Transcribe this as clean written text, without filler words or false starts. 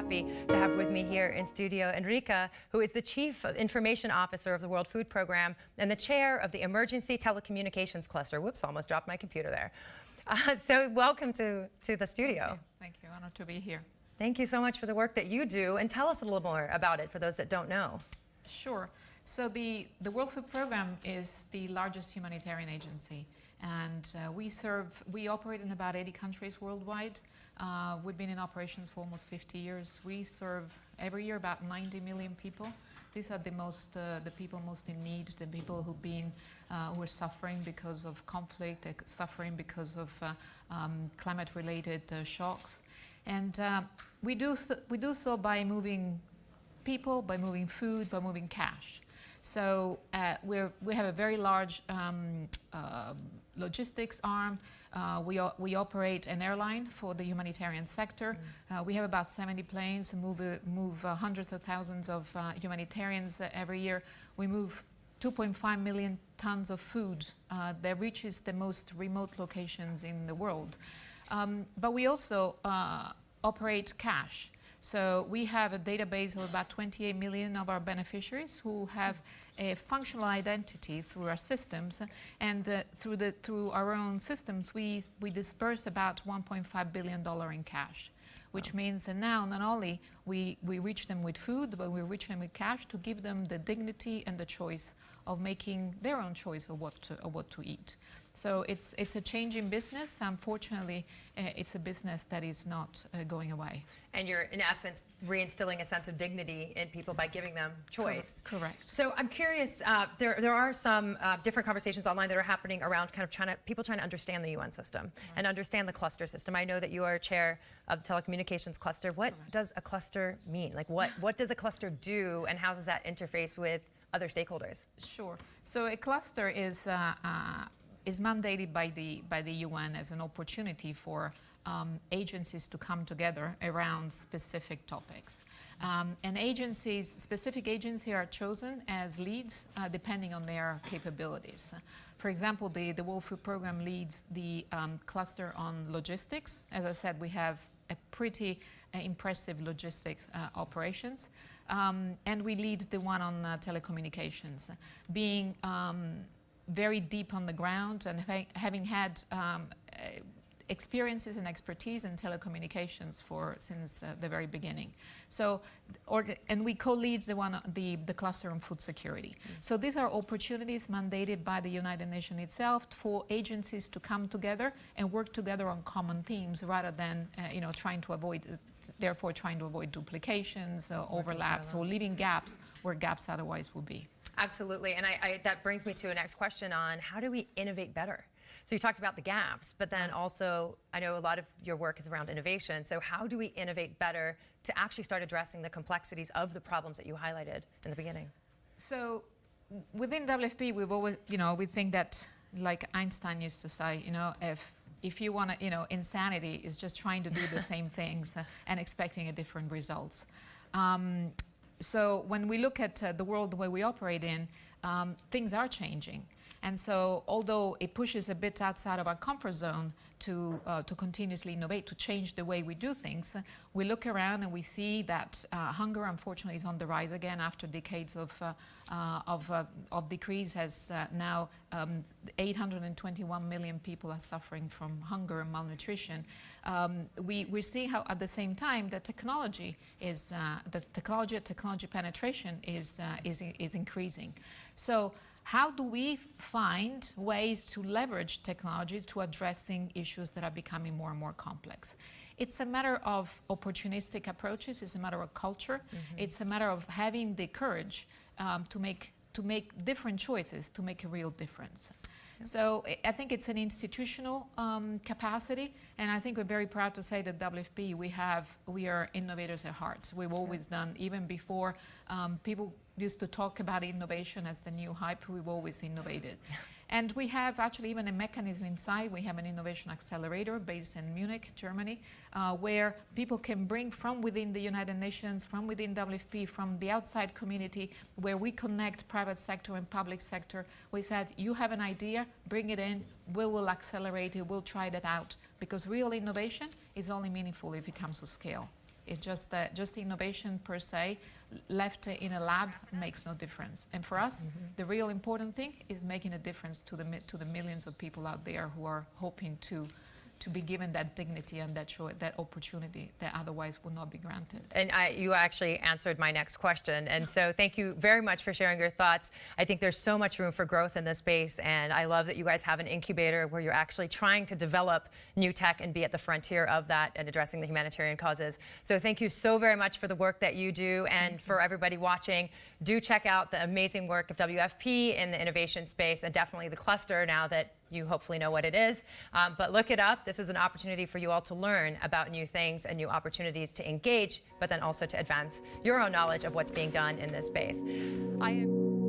happy to have with me here in studio Enrica, who is the Chief Information Officer of the World Food Program and the Chair of the Emergency Telecommunications Cluster. Whoops, almost dropped my computer there. So welcome to the studio. Thank you. Honored to be here. Thank you so much for the work that you do, and tell us a little more about it for those that don't know. Sure. So the World Food Program is the largest humanitarian agency, and we operate in about 80 countries worldwide. We've been in operations for almost 50 years. We serve every year about 90 million people. These are the people most in need, the people who are suffering because of conflict, suffering because of climate-related shocks, and we do so by moving people, by moving food, by moving cash. So we have a very large logistics arm. We operate an airline for the humanitarian sector. We have about 70 planes and move hundreds of thousands of humanitarians every year. We move 2.5 million tons of food that reaches the most remote locations in the world. But we also operate cash. So we have a database of about 28 million of our beneficiaries who have a functional identity through our systems, and through our own systems we disperse about $1.5 billion in cash, which means that now not only we reach them with food, but we reach them with cash to give them the dignity and the choice of making their own choice of what to eat. So it's a changing business. Unfortunately, it's a business that is not going away. And you're, in essence, reinstilling a sense of dignity in people by giving them choice. Correct. So I'm curious, there are some different conversations online that are happening around kind of people trying to understand the UN system and understand the cluster system. I know that you are chair of the Telecommunications Cluster. What does a cluster mean? Like what does a cluster do, and how does that interface with other stakeholders? Sure. So a cluster is mandated by the UN as an opportunity for agencies to come together around specific topics. And specific agencies are chosen as leads depending on their capabilities. For example, the World Food Program leads the cluster on logistics. As I said, we have a pretty impressive logistics operations. And we lead the one on telecommunications, being very deep on the ground and having had experiences and expertise in telecommunications since the very beginning. So, and we co-lead the cluster on food security. So these are opportunities mandated by the United Nations itself for agencies to come together and work together on common themes, rather than trying to avoid duplications, overlaps, or leaving gaps where gaps otherwise would be. Absolutely, and that brings me to a next question on how do we innovate better? So you talked about the gaps, but then also I know a lot of your work is around innovation. So how do we innovate better to actually start addressing the complexities of the problems that you highlighted in the beginning? So within WFP, we've always, we think that, like Einstein used to say, if you want to, insanity is just trying to do the same things and expecting a different results. So when we look at the world the way we operate in, things are changing. And so although it pushes a bit outside of our comfort zone to continuously innovate, to change the way we do things, we look around and we see that hunger, unfortunately, is on the rise again after decades of decrease. Has now 821 million people are suffering from hunger and malnutrition. We see how at the same time that technology penetration is increasing. So how do we find ways to leverage technology to addressing issues that are becoming more and more complex? It's a matter of opportunistic approaches. It's a matter of culture. It's a matter of having the courage to make different choices to make a real difference. So I think it's an institutional capacity, and I think we're very proud to say that WFP, we are innovators at heart. We've always done, even before people used to talk about innovation as the new hype, we've always innovated. And we have actually even a mechanism inside. We have an innovation accelerator based in Munich, Germany, where people can bring from within the United Nations, from within WFP, from the outside community, where we connect private sector and public sector. We said, you have an idea, bring it in, we will accelerate it, we'll try that out. Because real innovation is only meaningful if it comes to scale. It's just innovation per se, left in a lab, makes no difference. And for us, the real important thing is making a difference to the millions of people out there who are hoping to be given that dignity and that opportunity that otherwise would not be granted. And you actually answered my next question. And so thank you very much for sharing your thoughts. I think there's so much room for growth in this space. And I love that you guys have an incubator where you're actually trying to develop new tech and be at the frontier of that and addressing the humanitarian causes. So thank you so very much for the work that you do. And for everybody watching, do check out the amazing work of WFP in the innovation space, and definitely the cluster now that you hopefully know what it is. But look it up. This is an opportunity for you all to learn about new things and new opportunities to engage, but then also to advance your own knowledge of what's being done in this space. I am